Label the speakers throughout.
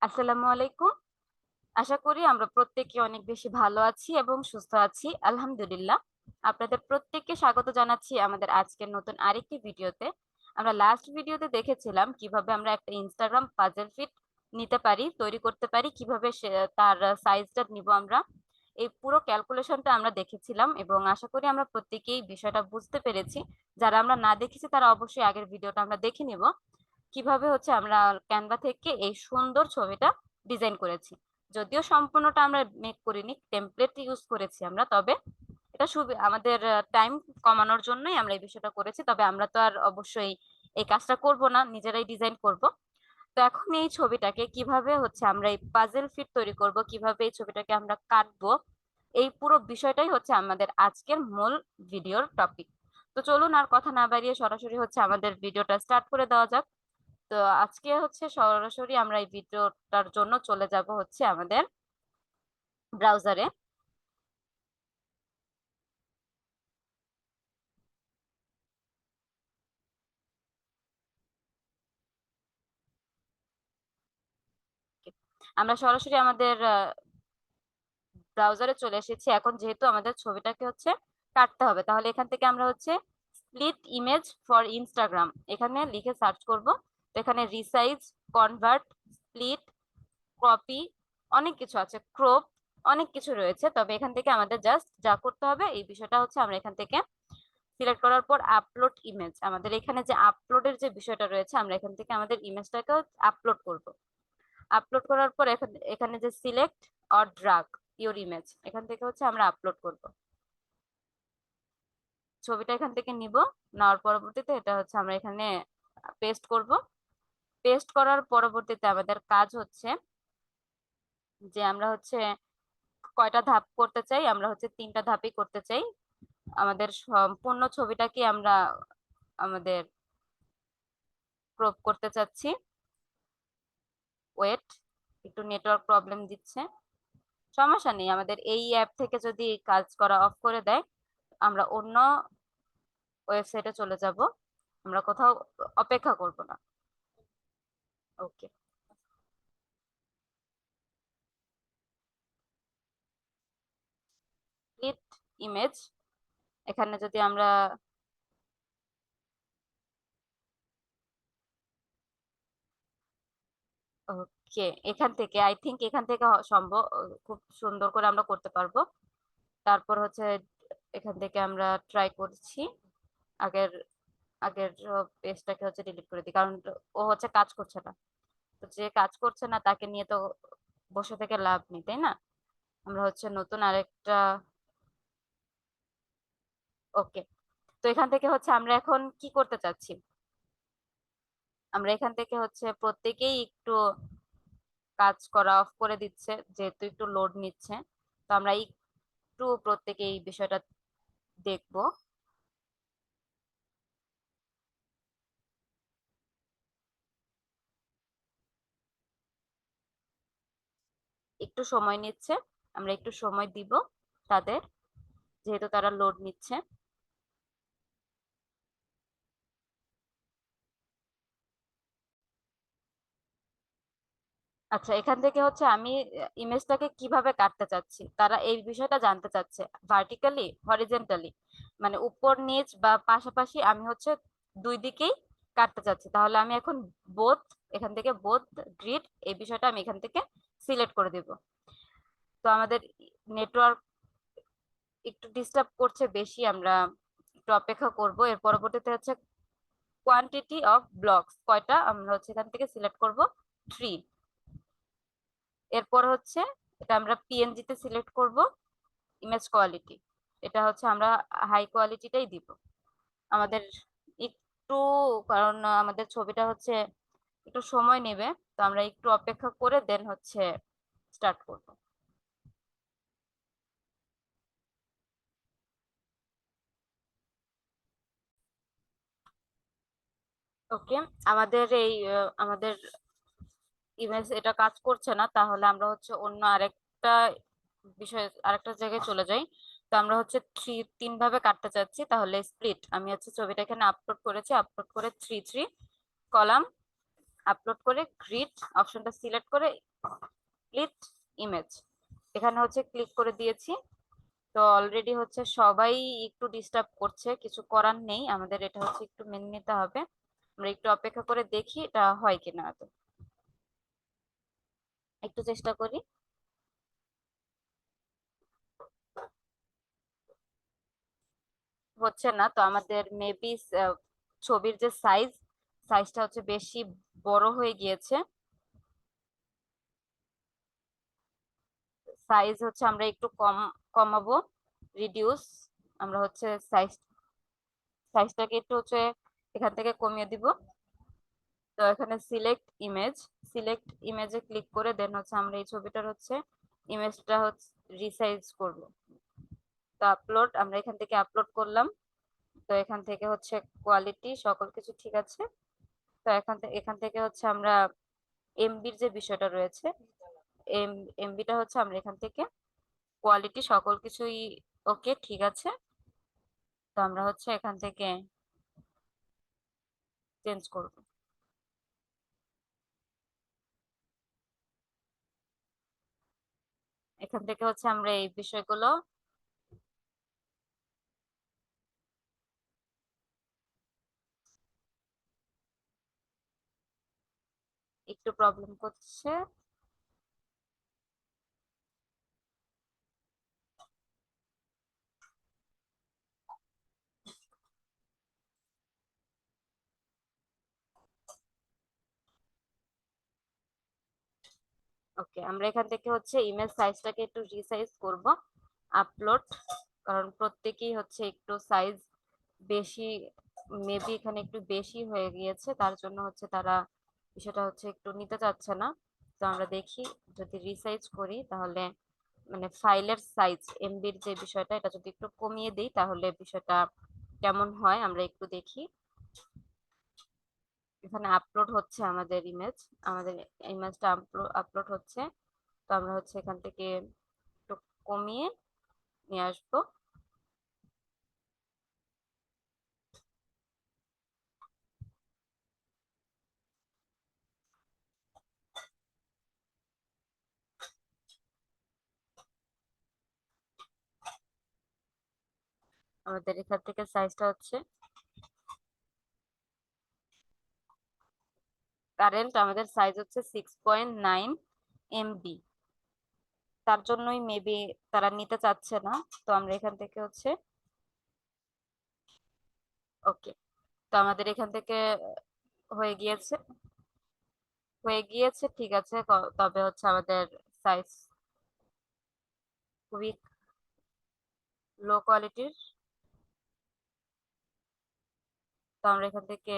Speaker 1: আসসালামু আলাইকুম। আশা করি আমরা প্রত্যেকে অনেক বেশি ভালো আছি এবং সুস্থ আছি। আলহামদুলিল্লাহ। আপনাদের প্রত্যেককে স্বাগত জানাচ্ছি আমাদের আজকের নতুন আরেকটি ভিডিওতে। আমরা লাস্ট ভিডিওতে দেখেছিলাম কিভাবে আমরা একটা ইনস্টাগ্রাম পাজল ফিট নিতে পারি, তৈরি করতে পারি, কিভাবে তার সাইজটা নিব আমরা। এই পুরো ক্যালকুলেশনটা আমরা দেখেছিলাম এবং আশা করি আমরা প্রত্যেকেই বিষয়টা বুঝতে পেরেছি। যারা আমরা না দেখেছি তারা অবশ্যই আগের ভিডিওটা আমরা দেখে নিব, কিভাবে হচ্ছে আমরা ক্যানভা থেকে এই সুন্দর ছবিটা ডিজাইন করেছি। যদিও সম্পূর্ণটা আমরা মেক করিনি, টেমপ্লেট ইউজ করেছি আমরা, তবে এটা আমাদের টাইম কমানোর জন্যই আমরা এই বিষয়টা করেছি। তবে আমরা তো আর অবশ্যই এই কাজটা করব না, নিজেরাই ডিজাইন করব। তো এখন এই ছবিটাকে কিভাবে হচ্ছে আমরা এই পাজল ফিট তৈরি করব, কিভাবে এই ছবিটাকে আমরা কাটবো, এই পুরো বিষয়টাই হচ্ছে আমাদের আজকের মূল ভিডিওর টপিক। তো চলুন আর কথা না বাড়িয়ে সরাসরি হচ্ছে আমাদের ভিডিওটা স্টার্ট করে দেওয়া যাক। তো আজকে হচ্ছে সরাসরি আমরা এই ভিডিওটার জন্য চলে যাব হচ্ছে আমাদের ব্রাউজারে। আমরা সরাসরি আমাদের ব্রাউজারে চলে এসেছি। এখন যেহেতু আমাদের ছবিটাকে হচ্ছে কাটতে হবে, তাহলে এখান থেকে আমরা হচ্ছে স্প্লিট ইমেজ ফর ইনস্টাগ্রাম এখানে লিখে সার্চ করব। তো এখানে রিসাইজ, কনভার্ট, স্প্লিট, কপি, অনেক কিছু আছে, ক্রপ, অনেক কিছু রয়েছে। তবে এখান থেকে আমাদের জাস্ট যা করতে হবে এই বিষয়টা হচ্ছে আমরা এখান থেকে সিলেক্ট করার পর আপলোড ইমেজ, আমাদের এখানে যে আপলোডের যে বিষয়টা রয়েছে আমরা এখান থেকে আমাদের ইমেজটাকে আপলোড করব। আপলোড করার পর এখানে এখানে যে select or drug your image, এখান থেকে হচ্ছে আমরা আপলোড করব ছবিটা। এখান থেকে নিব, নেওয়ার পরবর্তীতে এটা হচ্ছে আমরা এখানে পেস্ট করব। পেস্ট করার পরবর্তীতে আমাদের কাজ হচ্ছে যে আমরা হচ্ছে কয়টা ধাপ করতে চাই, আমরা হচ্ছে 3টা ধাপই করতে চাই। আমাদের সম্পূর্ণ ছবিটাকে আমরা আমাদের ক্রপ করতে চাচ্ছি। ওয়েট, একটু নেটওয়ার্ক প্রবলেম দিচ্ছে, সমস্যা নেই। আমাদের এই অ্যাপ থেকে যদি কাজ করা অফ করে দেয় আমরা অন্য ওয়েবসাইটে চলে যাব, আমরা কোথাও অপেক্ষা করব না। ওকে, ক্লিক ইমেজ, এখানে যদি আমরা ওকে, এখান থেকে আই থিংক এখান থেকে সম্ভব খুব সুন্দর করে আমরা করতে পারবো। তারপর হচ্ছে এখান থেকে আমরা ট্রাই করছি আগের আগের পেজটাকে হচ্ছে ডিলিট করে দিই, কারণ ও হচ্ছে কাজ করছে না। তো যে কাজ করছে না তাকে নিয়ে তো বসে থেকে লাভ নেই, তাই না? আমরা হচ্ছে নতুন আরেকটা, ওকে। তো এখান থেকে হচ্ছে আমরা এখন কি করতে চাচ্ছি, আমরা এখান থেকে হচ্ছে প্রত্যেকেই একটু কাজ করা অফ করে দিচ্ছে যেহেতু একটু লোড নিচ্ছে। তো আমরা একটু প্রত্যেকে এই বিষয়টা দেখবো। একটু সময় নিচ্ছে, আমরা একটু সময় দিব তাদের, যেহেতু তারা লোড নিচ্ছে। আচ্ছা, এখান থেকে হচ্ছে আমি ইমেজটাকে কিভাবে কাটতে চাচ্ছি তারা এই বিষয়টা জানতে চাচ্ছে। ভার্টিক্যালি, হরিজেন্টালি, মানে উপর নিচ বা পাশাপাশি, আমি হচ্ছে দুই দিকেই কাটতে চাচ্ছি। তাহলে আমি এখন বোথ, এখান থেকে বোথ গ্রিড এই বিষয়টা আমি এখান থেকে সিলেক্ট করে দিব। তো আমাদের নেটওয়ার্ক একটু ডিস্টার্ব করছে বেশি, আমরা একটু অপেক্ষা করব। এর পরবর্তীতে হচ্ছে কোয়ান্টিটি অফ ব্লকস, কয়টা আমরা হচ্ছে এখান থেকে সিলেক্ট করব, 3। এরপর হচ্ছে এটা আমরা পিএনজি তে সিলেক্ট করব। ইমেজ কোয়ালিটি, এটা হচ্ছে আমরা হাই কোয়ালিটিটাই দিব আমাদের একটু, কারণ আমাদের ছবিটা হচ্ছে একটু সময় নেবে। তো আমরা একটু অপেক্ষা করে দেন হচ্ছে স্টার্ট করব। ওকে, আমাদের এই আমাদের ইমেজ এটা কাজ করছে না, তাহলে আমরা হচ্ছে অন্য আরেকটা বিষয়, আরেকটা জায়গায় চলে যাই। তো আমরা হচ্ছে 3 ভাবে কাটতে চাচ্ছি, তাহলে স্প্লিট, আমি হচ্ছে ছবিটা এখানে আপলোড করেছি, আপলোড করে 3 3 কলাম আপলোড করে গ্রিড অপশনটা সিলেক্ট করে স্প্লিট ইমেজ এখানে হচ্ছে ক্লিক করে দিয়েছি। তো অলরেডি হচ্ছে সবাই একটু ডিস্টার্ব করছে, কিছু করার নেই, আমাদের এটা হচ্ছে একটু মেনে নিতে হবে। আমরা একটু অপেক্ষা করে দেখি এটা হয় কিনা। তো একটু চেষ্টা করি। হচ্ছে না তো আমাদের মেবি ছবির যে সাইজটা হচ্ছে বেশি বড় হয়ে গিয়েছে। সাইজ হচ্ছে আমরা একটু কমাবো, রিডিউস। আমরা হচ্ছে সাইজটাকে একটু হচ্ছে এখান থেকে কমিয়ে দিব। তো এখানে সিলেক্ট ইমেজে ক্লিক করে দেন হচ্ছে আমরা এই ছবিটার হচ্ছে ইমেজটা হচ্ছে রিসাইজ করব। তো আমরা এখান থেকে আপলোড করলাম। তো এখান থেকে হচ্ছে কোয়ালিটি সকল কিছু ঠিক আছে। তো এখান থেকে হচ্ছে আমরা এমবির যে বিষয়টা রয়েছে, এমবিটা হচ্ছে আমরা এখান থেকে কোয়ালিটি সকল কিছুই ওকে ঠিক আছে। তো আমরা হচ্ছে এখান থেকে চেঞ্জ করব। এখান থেকে হচ্ছে আমরা এই বিষয়গুলো একটু প্রবলেম করছে। ওকে, আমরা এখান থেকে হচ্ছে ইমেজ সাইজটাকে একটু রিসাইজ করব। আপলোড, কারণ প্রত্যেকেই হচ্ছে একটু সাইজ বেশি, মেবি এখানে একটু বেশি হয়ে গিয়েছে, তার জন্য হচ্ছে তারা বিষয়টা হচ্ছে একটু নিতে চাচ্ছে না। তো আমরা দেখি যদি রিসাইজ করি তাহলে মানে ফাইলের সাইজ এমবির যে বিষয়টা এটা যদি একটু কমিয়ে দিই তাহলে বিষয়টা কেমন হয় আমরা একটু দেখি। এখানে আপলোড হচ্ছে আমাদের ইমেজটা আপলোড হচ্ছে। তো আমরা হচ্ছে এখান থেকে একটু কমিয়ে নিয়ে আসবো। আমাদের এখান থেকে সাইজটা হচ্ছে কারেন্ট আমাদের সাইজ হচ্ছে 6.9 MB। তার জন্যই মেবি তারা নিতে চাচ্ছে না। তো আমরা এখান থেকে হচ্ছে ওকে। তো আমাদের এখান থেকে হয়ে গিয়েছে ঠিক আছে। তবে হচ্ছে আমাদের সাইজ খুবই লো কোয়ালিটির। তো আমরা এখান থেকে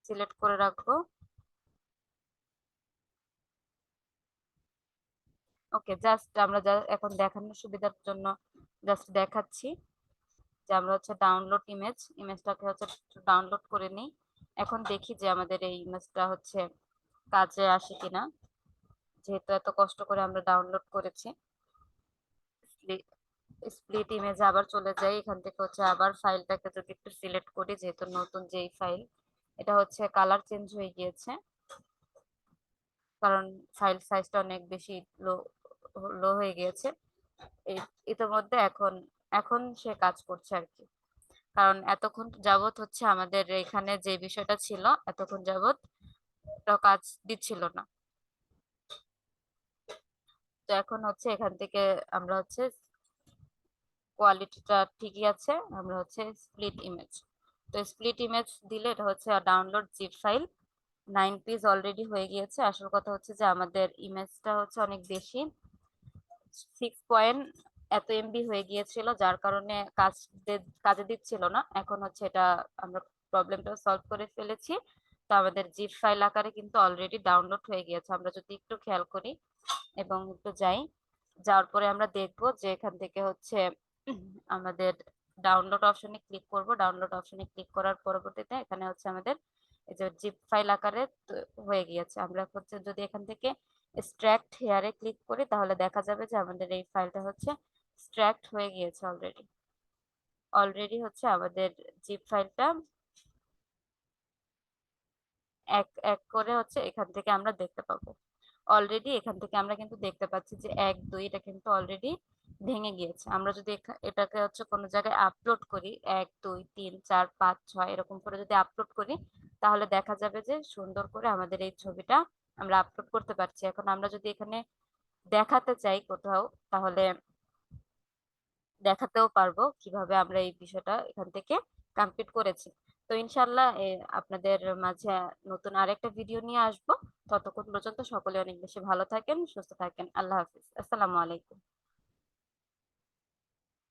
Speaker 1: সিলেক্ট করে রাখবো। ওকে, জাস্ট আমরা এখন দেখানোর সুবিধার জন্য জাস্ট দেখাচ্ছি যে আমরা হচ্ছে ইমেজটাকে হচ্ছে ডাউনলোড করে নিই। এখন দেখি যে আমাদের এই ইমেজটা হচ্ছে কাজে আসে কিনা, যেহেতু এত কষ্ট করে আমরা ডাউনলোড করেছি। স্প্লিট ইমেজ আবার চলে যাই, এখান থেকে হচ্ছে আবার ফাইলটাকে যদি একটু সিলেক্ট করি, যেহেতু নতুন যেই ফাইল, এটা হচ্ছে কালার চেঞ্জ হয়ে গিয়েছে কারণ ফাইল সাইজটা অনেক বেশি লো লো হয়ে গিয়েছে। এই ইতিমধ্যে এখন এখন সে কাজ করছে আর কি। কারণ এতক্ষণ যাবত হচ্ছে আমাদের এখানে যে বিষয়টা ছিল, এতক্ষণ যাবত ওটা কাজ দিচ্ছিল না। তো এখন হচ্ছে এখান থেকে আমরা হচ্ছে কোয়ালিটিটা ঠিকই আছে, আমরা হচ্ছে স্প্লিট ইমেজ। তো স্প্লিট ইমেজ দিলে এটা হচ্ছে download zip file 9 piece already হয়ে গিয়েছে। আসল কথা হচ্ছে যে আমাদের ইমেজটা হচ্ছে অনেক বেশি, 6 এত এমবি হয়ে গিয়েছিল, যার কারণে কাজে দিচ্ছিল না। এখন হচ্ছে এটা আমরা প্রবলেমটা সলভ করে ফেলেছি। তো আমাদের জিপ ফাইল আকারে কিন্তু অলরেডি ডাউনলোড হয়ে গিয়েছে। আমরা যদি একটু খেয়াল করি এবং একটু যাওয়ার পরে আমরা দেখব যে এখান থেকে হচ্ছে আমাদের ডাউনলোড অপশনে ক্লিক করব। ডাউনলোড অপশনে ক্লিক করার পরবর্তীতে এখানে হচ্ছে আমাদের এই যে জিপ ফাইল আকারে হয়ে গিয়েছে। আমরা হচ্ছে যদি এখান থেকে এক্সট্রাক্ট হেয়ারে ক্লিক করি তাহলে দেখা যাবে যে আমাদের এই ফাইলটা হচ্ছে এক্সট্রাক্ট হয়ে গিয়েছে অলরেডি। হচ্ছে আমাদের জিপ ফাইলটা এক এক করে হচ্ছে এখান থেকে আমরা দেখতে পাবো। অলরেডি এখান থেকে আমরা কিন্তু দেখতে পাচ্ছি যে 1 2 এটা কিন্তু অলরেডি ভেঙে গিয়েছে। আমরা যদি এটাকে হচ্ছে কোনো জায়গায় আপলোড করি, 1 2 3 4 5 6 এরকম করে যদি আপলোড করি, তাহলে দেখা যাবে যে সুন্দর করে আমাদের এই ছবিটা আমরা আপলোড করতে পারছি। এখন আমরা যদি এখানে দেখাতে চাই কোথাও, তাহলে দেখাতেও পারবো কিভাবে আমরা এই বিষয়টা এখান থেকে কমপ্লিট করেছি। তো ইনশাল্লাহ আপনাদের মাঝে নতুন আরেকটা ভিডিও নিয়ে আসবো। ততক্ষণ পর্যন্ত সকলে অনেক বেশি ভালো থাকেন, সুস্থ থাকেন। আল্লাহ হাফিজ। আসসালামু আলাইকুম।